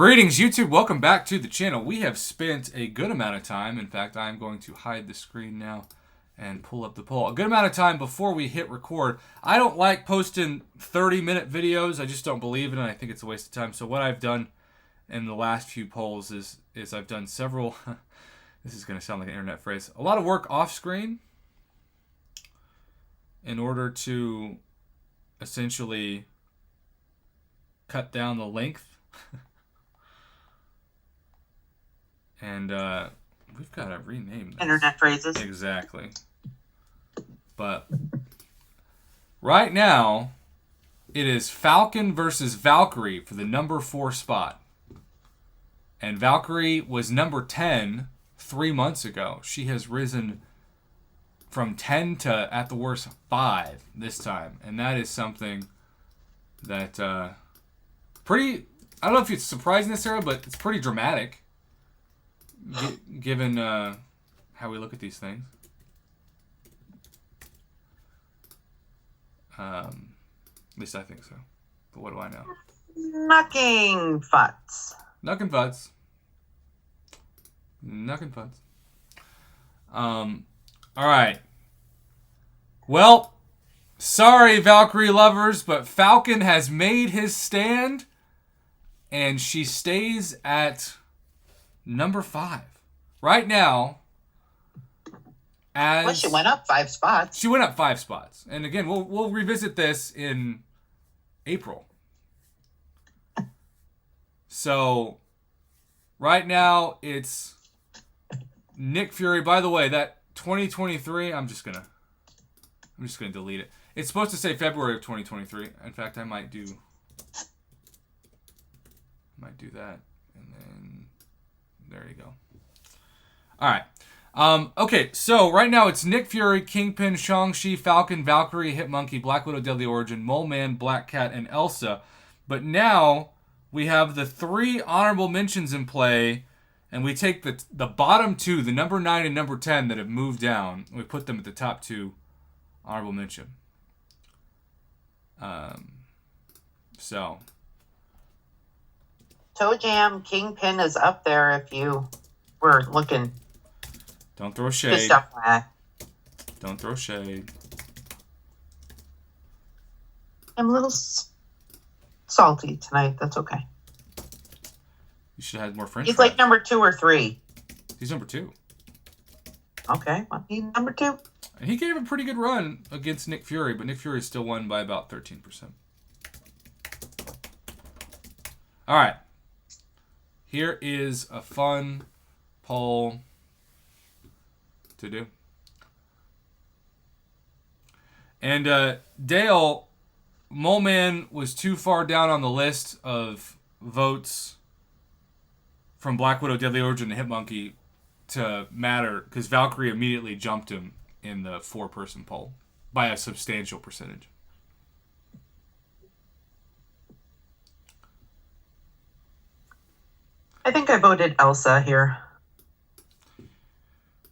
Greetings, YouTube. Welcome back to the channel. We have spent a good amount of time. In fact, I'm going to hide the screen now and pull up the poll. A good amount of time before we hit record. I don't like posting 30-minute videos. I just don't believe in it. I think it's a waste of time. So what I've done in the last few polls is I've done several... this is going to sound like an internet phrase. A lot of work off screen in order to essentially cut down the length. And we've got to rename this. Internet phrases. Exactly. But right now, it is Falcon versus Valkyrie for the number 4 spot. And Valkyrie was number 10 3 months ago. She has risen from 10 to, at the worst, 5 this time. And that is something that pretty... I don't know if it's surprising necessarily, but it's pretty dramatic. Given how we look at these things. At least I think so. But what do I know? Knucking futz. Knucking futz. Knucking futz. Alright. Well, sorry Valkyrie lovers, but Falcon has made his stand. And she stays at... number 5. Right now, Well, she went up 5 spots. She went up 5 spots. And again, we'll revisit this in April. So, right now, it's Nick Fury. By the way, that 2023, I'm just gonna delete it. It's supposed to say February of 2023. In fact, I might do that. And then... there you go. All right. Okay, so right now it's Nick Fury, Kingpin, Shang-Chi, Falcon, Valkyrie, Hitmonkey, Black Widow, Deadly Origin, Mole Man, Black Cat, and Elsa. But now we have the 3 honorable mentions in play, and we take the bottom 2, the number 9 and number 10 that have moved down, and we put them at the top 2 honorable mention. So... Toe Jam Kingpin is up there if you were looking. Don't throw shade. Just FYI. Don't throw shade. I'm a little salty tonight. That's okay. You should have had more French He's fries. like number 2 or 3. He's number 2. Okay, well, he's number 2. And he gave a pretty good run against Nick Fury, but Nick Fury still won by about 13%. All right. Here is a fun poll to do. And Dale, Mole Man was too far down on the list of votes from Black Widow, Deadly Origin, and Hitmonkey to matter because Valkyrie immediately jumped him in the 4-person poll by a substantial percentage. I think I voted Elsa here.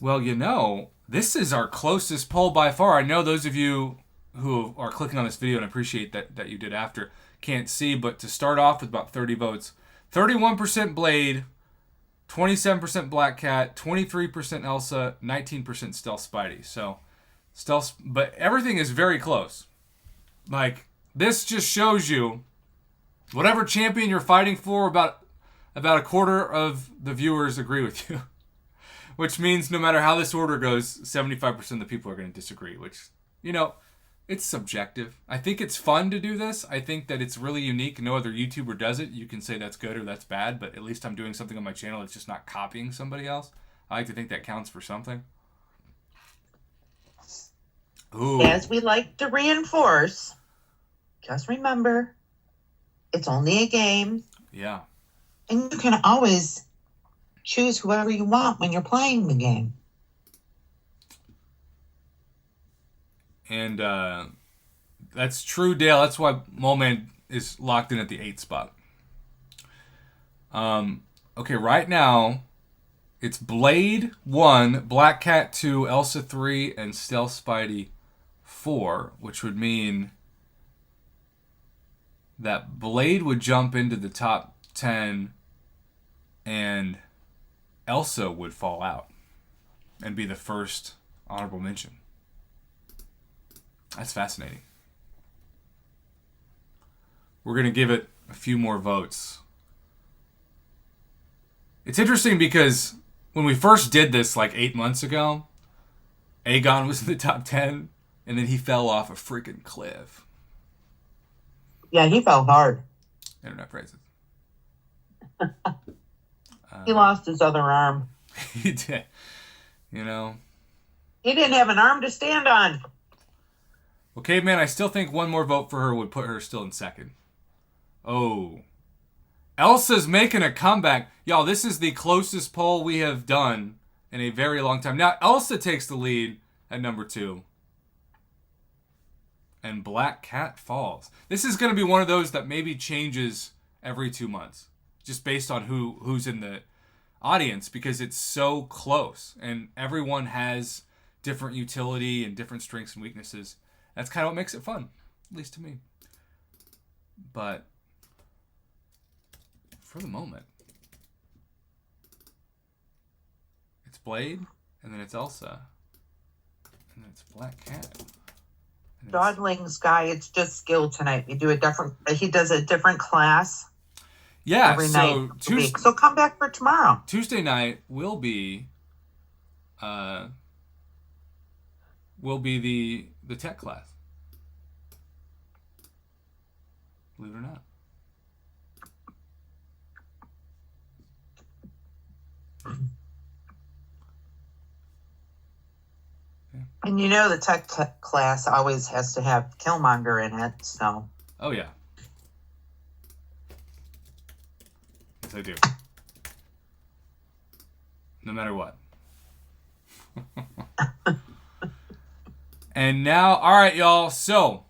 Well, you know, this is our closest poll by far. I know those of you who are clicking on this video and appreciate that you did after can't see, but to start off with about 30 votes, 31% Blade, 27% Black Cat, 23% Elsa, 19% Stealth Spidey. So, but everything is very close. Like, this just shows you whatever champion you're fighting for, about a quarter of the viewers agree with you. Which means no matter how this order goes, 75% of the people are going to disagree. Which, you know, it's subjective. I think it's fun to do this. I think that it's really unique. No other YouTuber does it. You can say that's good or that's bad, but at least I'm doing something on my channel that's just not copying somebody else. I like to think that counts for something. Ooh. As we like to reinforce, just remember, it's only a game. Yeah. And you can always choose whoever you want when you're playing the game. And that's true, Dale. That's why Mole Man is locked in at the 8th spot. Okay, right now, it's Blade 1, Black Cat 2, Elsa 3, and Stealth Spidey 4, which would mean that Blade would jump into the top 10 and Elsa would fall out and be the first honorable mention. That's fascinating. We're going to give it a few more votes. It's interesting because when we first did this like 8 months ago, Aegon was in the top 10, and then he fell off a freaking cliff. Yeah, he fell hard. Internet phrases. He lost his other arm. He did. You know. He didn't have an arm to stand on. Well, Caveman, I still think one more vote for her would put her still in second. Oh. Elsa's making a comeback. Y'all, this is the closest poll we have done in a very long time. Now, Elsa takes the lead at number 2. And Black Cat falls. This is going to be one of those that maybe changes every 2 months. Just based on who's in the audience. Because it's so close. And everyone has different utility and different strengths and weaknesses. That's kind of what makes it fun. At least to me. But for the moment, it's Blade, and then it's Elsa, and then it's Black Cat. Dodling's guy, it's just skill tonight. We do a different. He does a different class. Yeah, every so night. Week. So come back for tomorrow. Tuesday night will be the tech class. Believe it or not. And you know the tech class always has to have Killmonger in it, so. Oh, yeah. Yes, I do. No matter what. And now, all right, y'all. So,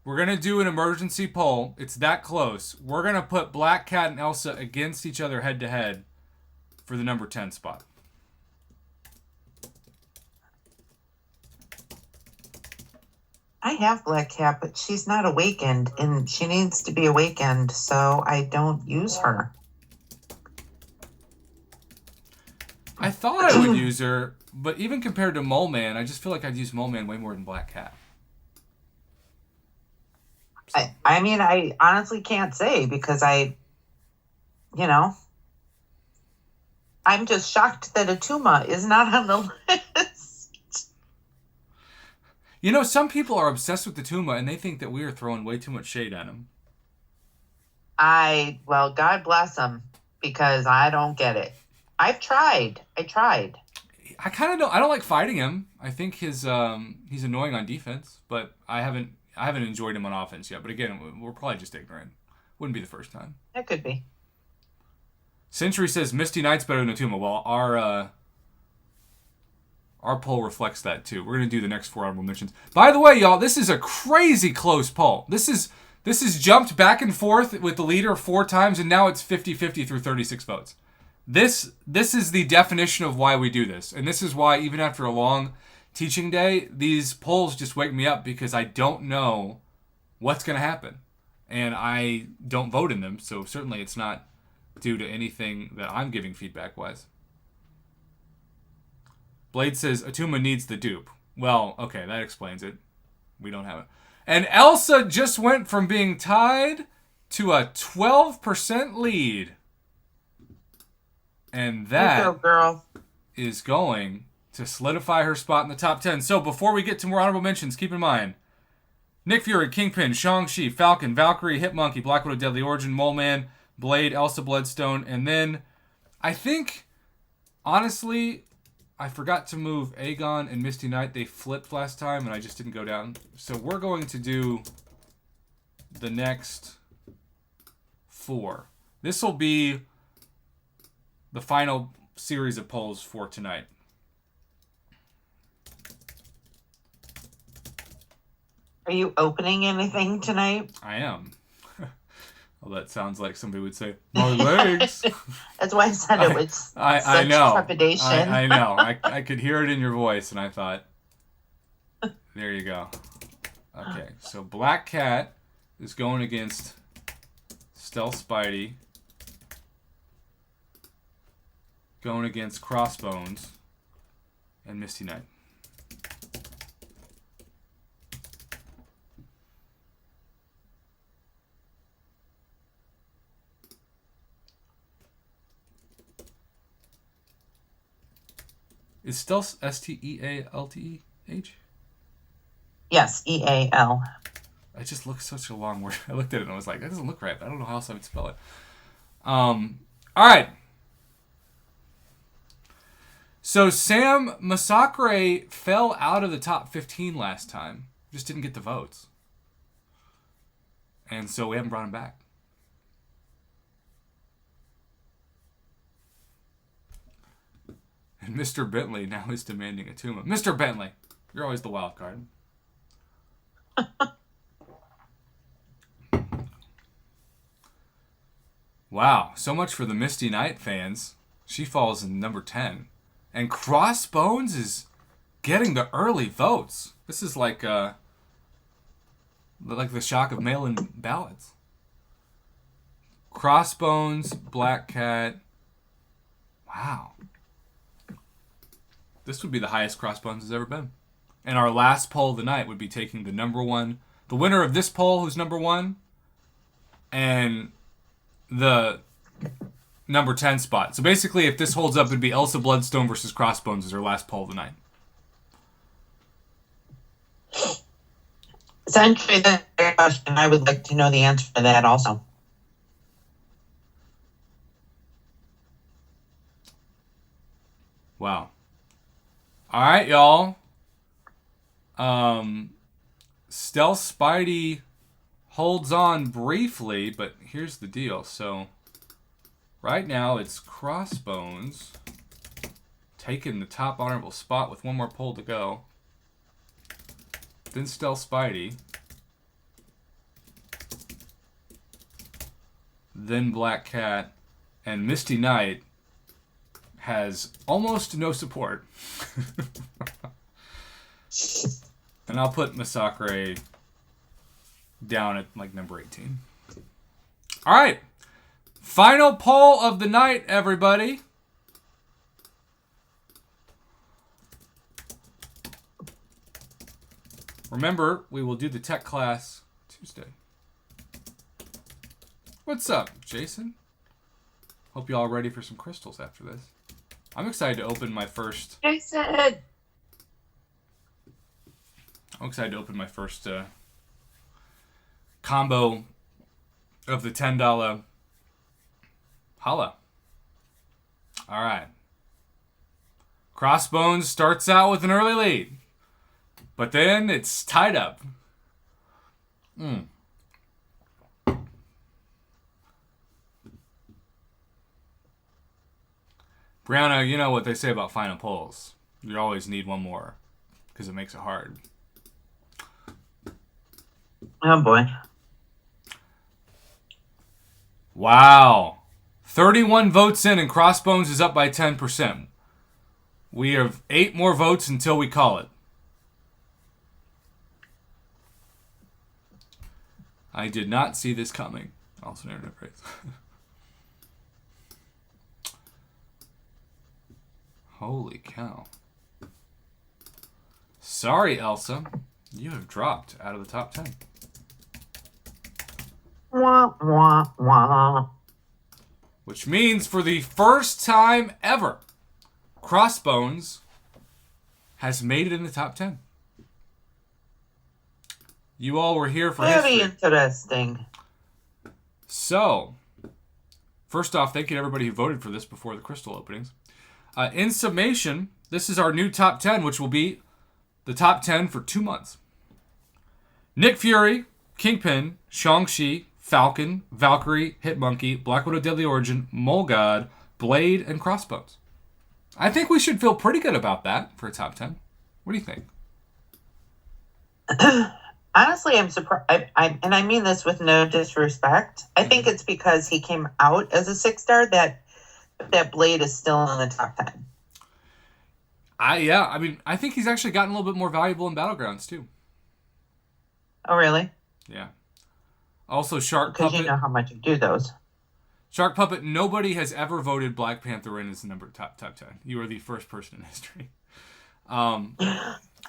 we're going to do an emergency poll. It's that close. We're going to put Black Cat and Elsa against each other head to head for the number 10 spot. I have Black Cat, but she's not awakened, and she needs to be awakened, so I don't use her. I thought I would use her, but even compared to Mole Man, I just feel like I'd use Mole Man way more than Black Cat. So. I mean, I honestly can't say because I'm just shocked that Atuma is not on the list. You know, some people are obsessed with Atuma, and they think that we are throwing way too much shade at him. Well, God bless him, because I don't get it. I tried. I kind of don't. I don't like fighting him. I think he's annoying on defense, but I haven't enjoyed him on offense yet. But again, we're probably just ignorant. Wouldn't be the first time. It could be. Century says Misty Knight's better than Atuma. Well, our poll reflects that too. We're gonna do the next 4 honorable mentions. By the way, y'all, this is a crazy close poll. This is jumped back and forth with the leader 4 times, and now it's 50-50 through 36 votes. This is the definition of why we do this. And this is why, even after a long teaching day, these polls just wake me up because I don't know what's going to happen. And I don't vote in them, so certainly it's not due to anything that I'm giving feedback-wise. Blade says, Atuma needs the dupe. Well, okay, that explains it. We don't have it. And Elsa just went from being tied to a 12% lead. And that is going to solidify her spot in the top 10. So before we get to more honorable mentions, keep in mind, Nick Fury, Kingpin, Shang-Chi, Falcon, Valkyrie, Hitmonkey, Black Widow, Deadly Origin, Mole Man, Blade, Elsa Bloodstone, and then I think, honestly, I forgot to move Aegon and Misty Knight. They flipped last time, and I just didn't go down. So we're going to do the next 4. This will be the final series of polls for tonight. Are you opening anything tonight? I am. Well, that sounds like somebody would say, my legs. That's why I said it was I know. Trepidation. I know. I could hear it in your voice, and I thought, there you go. Okay, so Black Cat is going against Stealth Spidey. going against Crossbones and Misty Knight. Is Stealth Stealth? Yes, EAL. It just looks such a long word. I looked at it and I was like, that doesn't look right. But I don't know how else I would spell it. All right. So Sam Massacre fell out of the top 15 last time. Just didn't get the votes. And so we haven't brought him back. And Mr. Bentley now is demanding a Tuma. Mr. Bentley, you're always the wild card. Wow, so much for the Misty Knight fans. She falls in number 10. And Crossbones is getting the early votes. This is like the shock of mail-in ballots. Crossbones, Black Cat. Wow. This would be the highest Crossbones has ever been. And our last poll of the night would be taking the number one, the winner of this poll, who's number 1, and the number 10 spot. So basically, if this holds up, it'd be Elsa Bloodstone versus Crossbones as our last poll of the night. Essentially, that's a question. I would like to know the answer to that also. Wow. All right, y'all. Stealth Spidey holds on briefly, but here's the deal. So right now it's Crossbones taking the top honorable spot with one more poll to go. Then Stealth Spidey. Then Black Cat. And Misty Knight has almost no support. And I'll put Massacre down at like number 18. All right. Final poll of the night, everybody. Remember, we will do the tech class Tuesday. What's up, Jason? Hope you all ready for some crystals after this. I'm excited to open my first... Jason! I'm excited to open my first combo of the $10 Hala. All right. Crossbones starts out with an early lead, but then it's tied up. Brianna, you know what they say about final polls. You always need one more because it makes it hard. Oh, boy. Wow. 31 votes in and Crossbones is up by 10%. We have 8 more votes until we call it. I did not see this coming. Also, internet praise. Holy cow. Sorry, Elsa. You have dropped out of the top 10. Wah, wah, wah. Which means for the first time ever, Crossbones has made it in the top 10. You all were here for Very history. interesting. So, first off, thank you to everybody who voted for this before the crystal openings. In summation, this is our new top 10, which will be the top 10 for 2 months. Nick Fury, Kingpin, Shang-Chi, Falcon, Valkyrie, Hitmonkey, Black Widow Deadly Origin, Mole God, Blade, and Crossbones. I think we should feel pretty good about that for a top 10. What do you think? Honestly, I'm surprised. And I mean this with no disrespect. I think it's because he came out as a 6-star that Blade is still in the top 10. I think he's actually gotten a little bit more valuable in Battlegrounds, too. Oh, really? Yeah. Also, Shark Because Puppet. you know how much you do those. Shark Puppet, nobody has ever voted Black Panther in as the top 10. You are the first person in history. All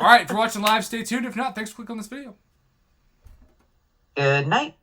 right, if you're watching live, stay tuned. If not, thanks for clicking on this video. Good night.